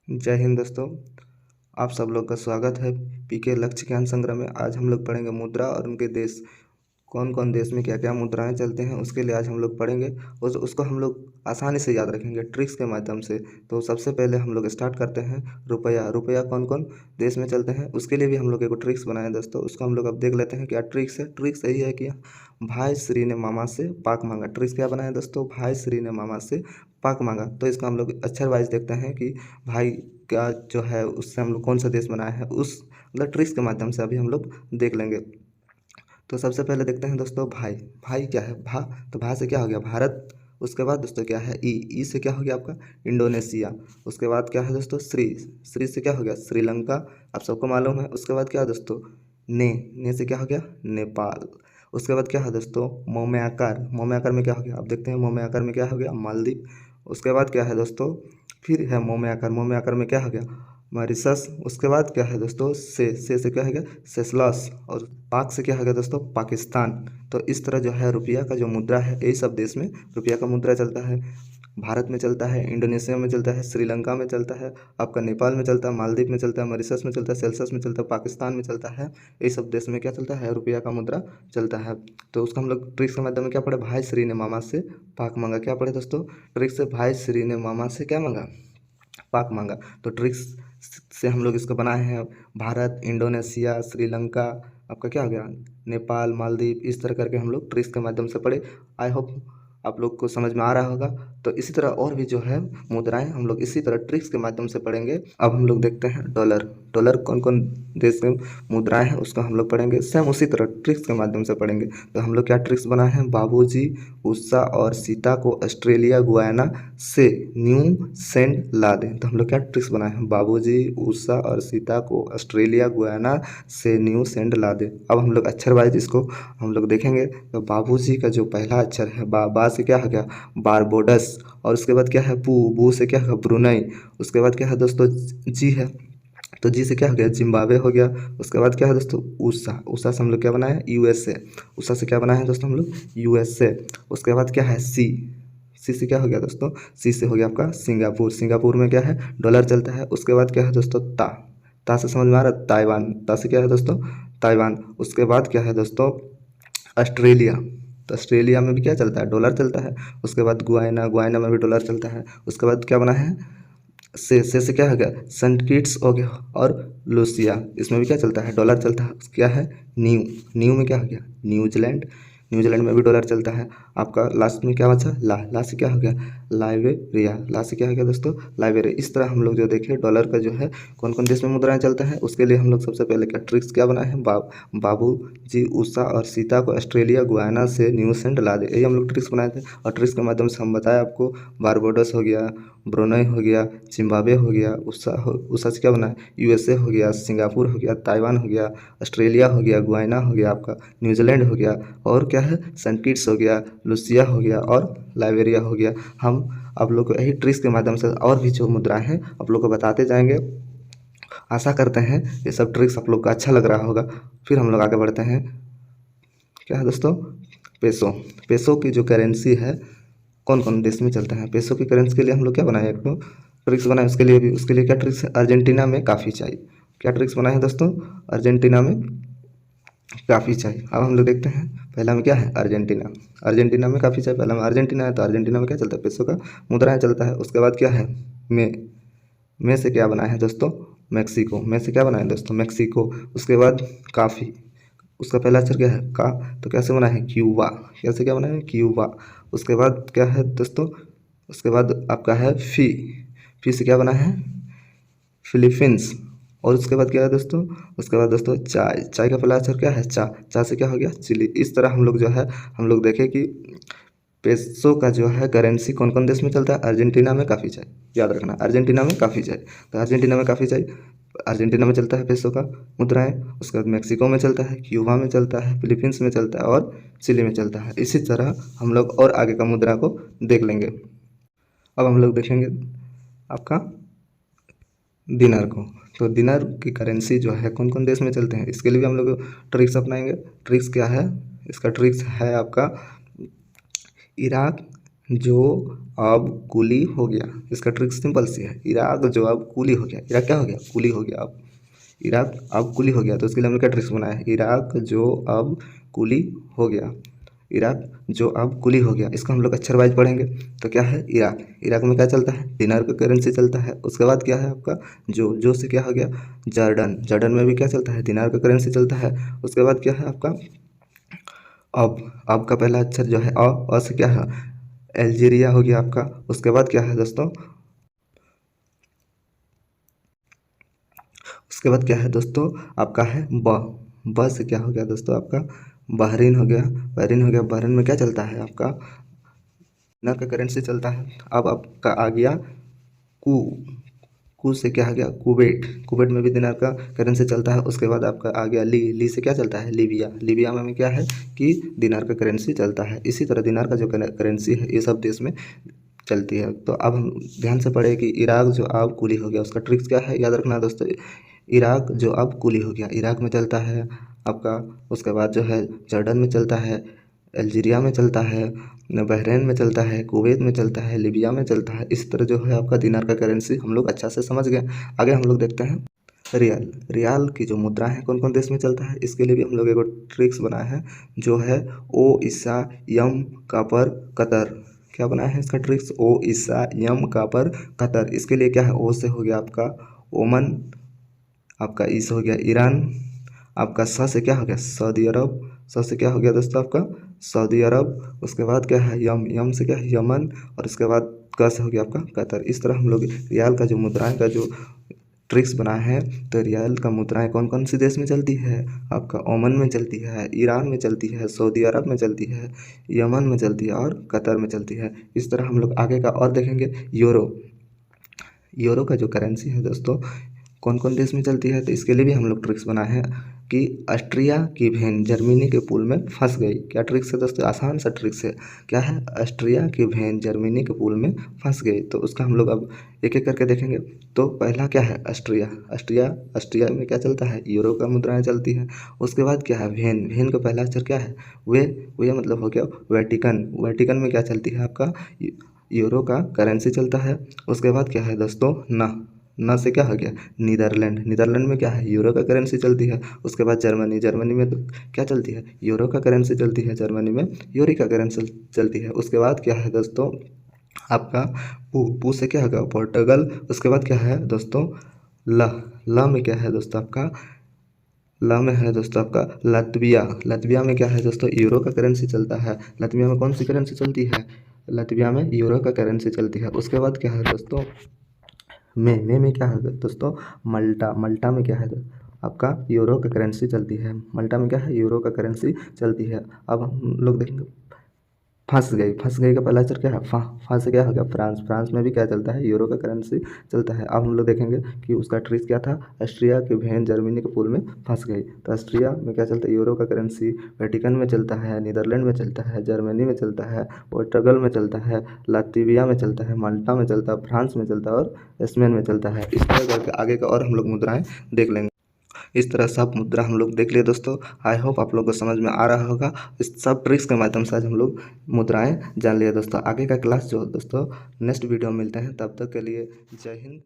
जय हिंद दोस्तों। आप सब लोग का स्वागत है पीके लक्ष्य ज्ञान संग्रह में। आज हम लोग पढ़ेंगे मुद्रा और उनके देश, कौन कौन देश में क्या क्या मुद्राएं चलते हैं उसके लिए आज हम लोग पढ़ेंगे। उसको हम लोग आसानी से याद रखेंगे ट्रिक्स के माध्यम से। तो सबसे पहले हम लोग स्टार्ट करते हैं रुपया। रुपया कौन कौन देश में चलते हैं उसके लिए भी हम लोग एक ट्रिक्स बनाए दोस्तों। उसको हम लोग अब देख लेते हैं क्या ट्रिक्स है। ट्रिक्स यही है कि भाई श्री ने मामा से पाक मांगा। ट्रिक्स क्या बनाए दोस्तों? भाई श्री ने मामा से पाक मांगा। तो इसका हम लोग अक्षर वाइज देखते हैं कि भाई का जो है उससे हम लोग कौन सा देश बनाया है, उस मतलब ट्रिक्स के माध्यम से अभी हम लोग देख लेंगे। तो सबसे पहले देखते हैं दोस्तों भाई। भाई क्या है? भा, तो भा से क्या हो गया? भारत। उसके बाद दोस्तों क्या है? ई से क्या हो गया आपका? इंडोनेशिया। उसके बाद क्या है दोस्तों? श्री। श्री से क्या हो गया? श्रीलंका। आप सबको मालूम है। उसके बाद क्या है दोस्तों? ने से क्या हो गया? नेपाल। उसके बाद क्या है दोस्तों? मौ में आकार। मौ में आकार में क्या हो गया? आप देखते हैं मौ में आकार में क्या हो गया? मालदीव। उसके बाद क्या है दोस्तों? फिर है मौ में आकार। मौ में आकार में क्या हो गया? मॉरिशस। उसके बाद क्या है दोस्तों? से क्या हो गया? सेशलस। और पाक से क्या हो गया दोस्तों? पाकिस्तान। तो इस तरह जो है रुपया का जो मुद्रा है, यही सब देश में रुपया का मुद्रा चलता है। भारत में चलता है, इंडोनेशिया में चलता है, श्रीलंका में चलता है, आपका नेपाल में चलता है, मालदीव में चलता है, मॉरिशस में चलता है, सेल्सियस में चलता है, पाकिस्तान में चलता है। ये सब देश में क्या चलता है? रुपया का मुद्रा चलता है। तो उसको हम लोग ट्रिक्स के माध्यम में क्या पढ़े? भाई श्री ने मामा से पाक मांगा। क्या पढ़े दोस्तों? ट्रिक्स से भाई श्री ने मामा से क्या मांगा? पाक मांगा। तो ट्रिक्स से हम लोग इसको बनाए हैं। भारत, इंडोनेशिया, श्रीलंका, आपका क्या हो गया? नेपाल, मालदीव, इस तरह करके हम लोग ट्रिक्स के माध्यम से पढ़े। आई होप आप लोग को समझ में आ रहा होगा। तो इसी तरह और भी जो है मुद्राएं हम लोग इसी तरह ट्रिक्स के माध्यम से पढ़ेंगे। अब हम लोग देखते हैं डॉलर। डॉलर कौन कौन देश में मुद्राएं हैं उसको हम लोग पढ़ेंगे। सेम उसी तरह ट्रिक्स के माध्यम से पढ़ेंगे। तो हम लोग क्या ट्रिक्स बनाए हैं? बाबूजी उषा और सीता को ऑस्ट्रेलिया गुयाना से न्यू सेंड ला दें। तो हम लोग क्या ट्रिक्स बनाए हैं? बाबूजी उषा और सीता को ऑस्ट्रेलिया गुयाना से न्यू सेंड ला दें। अब हम लोग अक्षर वाइज इसको हम लोग देखेंगे। तो बाबूजी का जो पहला अक्षर है बा से क्या हो गया? बारबोडस। और उसके बाद क्या है? बू से क्या है? ब्रुनई। उसके बाद क्या है दोस्तों? जी है, तो जी से क्या हो गया? जिम्बाब्वे हो गया। उसके बाद क्या है दोस्तों? उषा। उषा से हम लोग क्या बनाए हैं? यूएसए। उषा से क्या बनाए हैं दोस्तों हम लोग? यूएसए। उसके बाद क्या है? सी से क्या हो गया दोस्तों? सी से हो गया आपका सिंगापुर। सिंगापुर में क्या है? डॉलर चलता है। उसके बाद क्या है दोस्तों? ता से समझ में आ रहा है? ताइवान। ता से क्या है दोस्तों? ताइवान। उसके बाद क्या है दोस्तों? ऑस्ट्रेलिया। तो ऑस्ट्रेलिया में भी क्या चलता है? डॉलर चलता है। उसके बाद गुयाना। गुयाना में भी डॉलर चलता है। उसके बाद क्या बना है? से क्या हो गया? सेंट किट्स हो गया। और लूसिया, इसमें भी क्या चलता है? डॉलर चलता है। क्या है? न्यू। न्यू में क्या हो गया? न्यूजीलैंड। न्यूजीलैंड में भी डॉलर चलता है। आपका लास्ट में क्या बचा? ला से क्या हो गया? लाइबेरिया। ला से क्या हो गया दोस्तों? लाइबेरिया। इस तरह हम लोग जो देखें डॉलर का जो है कौन कौन देश में मुद्राएं चलते हैं उसके लिए हम लोग सबसे पहले क्या ट्रिक्स क्या बनाए हैं? बाबू जी उषा और सीता को ऑस्ट्रेलिया गुयाना से न्यू सेंड ला दे। यही हम लोग ट्रिक्स बनाए थे। और ट्रिक्स के माध्यम से हम बताए आपको बारबोडस हो गया, ब्रुनई हो गया, जिम्बाब्वे हो गया, उषा से क्या बना है? यूएसए हो गया, सिंगापुर हो गया, ताइवान हो गया, ऑस्ट्रेलिया हो गया, गुयाना हो गया, आपका न्यूजीलैंड हो गया, और क्या है? सेंट किट्स हो गया, लूसिया हो गया और लाइबेरिया हो गया। हम आप लोग को यही ट्रिक्स के माध्यम से और भी जो मुद्राएं हैं आप लोग को बताते जाएंगे। आशा करते हैं ये सब ट्रिक्स आप लोग को अच्छा लग रहा होगा। फिर हम लोग आगे बढ़ते हैं। क्या है दोस्तों? पेसो। पेसो की जो करेंसी है कौन कौन देश में चलता है? पेसो की करेंसी के लिए हम लोग क्या बनाए? एक तो ट्रिक्स बनाए उसके लिए क्या ट्रिक्स है? अर्जेंटीना में काफ़ी चाहिए। क्या ट्रिक्स बनाए हैं दोस्तों? अर्जेंटीना में काफ़ी चाहिए। अब हम लोग देखते हैं पहला में क्या है? अर्जेंटीना। अर्जेंटीना में काफ़ी चाहिए। पहला में अर्जेंटीना है तो अर्जेंटीना में क्या चलता है? पेसो का मुद्रा चलता है। उसके बाद क्या है? में से क्या बनाए हैं दोस्तों? मैक्सिको। में से क्या बनाए हैं दोस्तों? मैक्सिको। उसके बाद काफ़ी, उसका पहला अक्षर क्या है? का। तो कैसे बना है? क्यूबा। कैसे क्या बना है? क्यूबा। उसके बाद क्या है दोस्तों? उसके बाद आपका है फी से क्या बना है? फिलीपींस। और उसके बाद क्या है दोस्तों? उसके बाद दोस्तों चाय। चाय का पहला अक्षर क्या है? चा से क्या हो गया? चिली। इस तरह हम लोग जो है हम लोग देखें कि पेसो का जो है करेंसी कौन कौन देश में चलता है? अर्जेंटीना में काफ़ी चाहिए, याद रखना अर्जेंटीना में काफ़ी चाहिए। तो अर्जेंटीना में काफ़ी चाहिए, अर्जेंटीना में चलता है पेसो का मुद्राएं। उसके बाद मैक्सिको में चलता है, क्यूबा में चलता है, फिलीपींस में चलता है और चिली में चलता है। इसी तरह हम लोग और आगे का मुद्रा को देख लेंगे। अब हम लोग देखेंगे आपका दिनार को। तो दिनार की करेंसी जो है कौन कौन देश में चलते हैं इसके लिए भी हम लोग ट्रिक्स अपनाएंगे। ट्रिक्स क्या है? इसका ट्रिक्स है आपका इराक, जो अब कुली हो गया। इसका ट्रिक सिंपल सी है, इराक जो अब कुली हो गया। इराक क्या हो गया? कुली हो गया। अब इराक अब कुली हो गया, तो इसके लिए हमने क्या ट्रिक्स बनाया है? इराक जो अब कुली हो गया। इराक जो अब कुली हो गया, इसको हम लोग अक्षर वाइज पढ़ेंगे। तो क्या है? इराक। इराक में क्या चलता है? दिनार का करेंसी चलता है। उसके बाद क्या है आपका? जो से क्या हो गया? जॉर्डन। जॉर्डन में भी क्या चलता है? दिनार का करेंसी चलता है। उसके बाद क्या है आपका? अब का पहला अक्षर जो है अ से क्या है? अल्जीरिया हो गया आपका। उसके बाद क्या है दोस्तों? उसके बाद क्या है दोस्तों? आपका है ब से क्या हो गया दोस्तों? आपका बहरीन हो गया। बहरीन हो गया। बहरीन में क्या चलता है आपका? दिनार का करेंसी चलता है। अब आपका आ गया कू। कू से क्या आ गया? कुवैत। कुवैत में भी दिनार का करेंसी चलता है। उसके बाद आपका आ गया ली। ली से क्या चलता है? लीबिया। लीबिया में क्या है कि दिनार का करेंसी चलता है। इसी तरह दिनार का जो करेंसी है ये सब देश में चलती है। तो अब हम ध्यान से पढ़े कि इराक जो अब कुली हो गया, उसका ट्रिक्स क्या है? याद रखना दोस्तों। इराक जो अब कुली हो गया, इराक में चलता है आपका। उसके बाद जो है जॉर्डन में चलता है, अल्जीरिया में चलता है, बहरीन में चलता है, कुवैत में चलता है, लीबिया में चलता है। इस तरह जो है आपका दिनार का करेंसी हम लोग अच्छा से समझ गए। आगे हम लोग देखते हैं रियाल। रियाल की जो मुद्रा है कौन कौन देश में चलता है, इसके लिए भी हम लोग एक ट्रिक्स बनाए हैं, जो है ओ ईसा यम कापर कतर। क्या बनाया है इसका ट्रिक्स? ओ ईसा यम कापर कतर। इसके लिए क्या है? ओ से हो गया आपका ओमन, आपका ई से हो गया ईरान, आपका स से क्या हो गया? सऊदी अरब। स से क्या हो गया दोस्तों? आपका सऊदी अरब। उसके बाद क्या है? यम। यम से क्या है? यमन। और उसके बाद क से हो गया आपका कतर। इस तरह हम लोग रियाल का जो मुद्राएं का जो ट्रिक्स बनाए हैं, तो रियाल का मुद्राएं कौन कौन सी देश में चलती है? आपका ओमन में चलती है, ईरान में चलती है, सऊदी अरब में चलती है, यमन में चलती है और कतर में चलती है। इस तरह हम लोग आगे का और देखेंगे। यूरो। यूरो का जो करेंसी है दोस्तों कौन कौन देश में चलती है, तो इसके लिए भी हम लोग ट्रिक्स बनाए हैं कि ऑस्ट्रिया की भेन जर्मनी के पुल में फंस गई। क्या ट्रिक्स है दोस्तों? आसान सा ट्रिक्स है। क्या है? ऑस्ट्रिया की भेन जर्मनी के पुल में फंस गई। तो उसका हम लोग अब एक एक करके देखेंगे। तो पहला क्या है? ऑस्ट्रिया। ऑस्ट्रिया। ऑस्ट्रिया में क्या चलता है? यूरो का मुद्राएं चलती है। उसके बाद क्या है? भेन। भेन का पहला अक्षर क्या है? वे मतलब हो गया वेटिकन। वेटिकन में क्या चलती है? आपका यूरो का करेंसी चलता है। उसके बाद क्या है दोस्तों? न से क्या हो गया? नीदरलैंड। नीदरलैंड में क्या है? यूरो का करेंसी चलती है। उसके बाद जर्मनी। जर्मनी में तो क्या चलती है? यूरो का करेंसी चलती है। जर्मनी में यूरो का करेंसी चलती है। उसके बाद क्या है दोस्तों? आपका पू से क्या होगा? पोर्टुगल। उसके बाद क्या है दोस्तों? ल। ल में क्या है दोस्तों? आपका ल में है दोस्तों आपका लतविया। लतविया में क्या है दोस्तों? यूरो का करेंसी चलता है। लतविया में कौन सी करेंसी चलती है? लतविया में यूरो का करेंसी चलती है। उसके बाद क्या है दोस्तों? में क्या है दोस्तों? मल्टा। मल्टा में क्या है आपका? यूरो का करेंसी चलती है। मल्टा में क्या है? यूरो का करेंसी चलती है। अब हम लोग देखेंगे फंस गई। फंस गई का पहला अक्षर क्या है? फा से क्या हो गया? फ्रांस। फ्रांस में भी क्या चलता है? यूरो का करेंसी चलता है। अब हम लोग देखेंगे कि उसका ट्रिक क्या था। ऑस्ट्रिया की भेन जर्मनी के पुल में फंस गई। तो ऑस्ट्रिया में क्या चलता है? यूरो का करेंसी। वेटिकन में चलता है, नीदरलैंड में चलता है, जर्मनी में चलता है, पोर्टुगल में चलता है, लातविया में चलता है, माल्टा में चलता है, फ्रांस में चलता है और स्पेन में चलता है। इस तरह करके आगे का और हम लोग मुद्राएं देख लेंगे। इस तरह सब मुद्रा हम लोग देख लिए दोस्तों। आई होप आप लोग को समझ में आ रहा होगा। इस सब ट्रिक्स के माध्यम से आज हम लोग मुद्राएं जान लिए दोस्तों। आगे का क्लास जो दोस्तों नेक्स्ट वीडियो में मिलते हैं, तब तक के लिए जय हिंद।